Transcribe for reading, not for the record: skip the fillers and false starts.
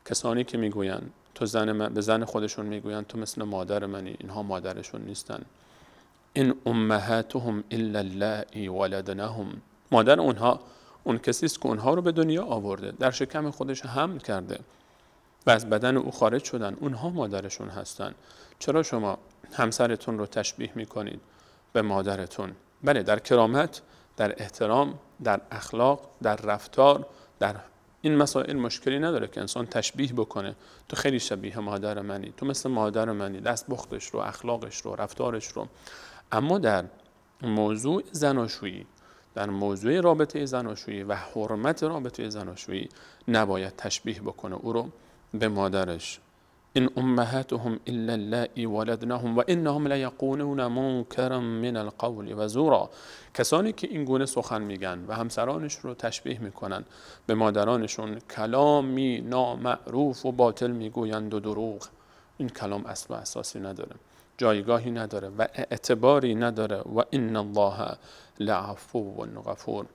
کسانی که میگویند تو زن من، به زن خودشون میگویند تو مثل مادر منی، اینها مادرشون نیستن. این امهاتهم الا اللائي ولدنهم، مادر اونها اون کسی است که اونها رو به دنیا آورده، در شکم خودش حمل کرده و از بدن او خارج شدن، اونها مادرشون هستن. چرا شما همسرتون رو تشبیه میکنید به مادرتون؟ بله، در کرامت، در احترام، در اخلاق، در رفتار، در این مسائل مشکلی نداره که انسان تشبیه بکنه تو خیلی شبیه مادر منی، تو مثل مادر منی، دستپختش رو، اخلاقش رو، رفتارش رو. اما در موضوع زناشویی، در موضوع رابطه زناشویی و حرمت رابطه زناشویی نباید تشبیه بکنه او رو به مادرش. این امهاتهم الا اللائي ولدنهم و انهم لیقولون منکرا من القول و زورا. کسانی که این گونه سخن میگن و همسرانش رو تشبیه میکنن به مادرانشون، کلامی نامعروف و باطل میگویند و دروغ. این کلام اصل و اساسی نداره، جایگاهی نداره و اعتباری نداره. و ان الله لعفو غفور.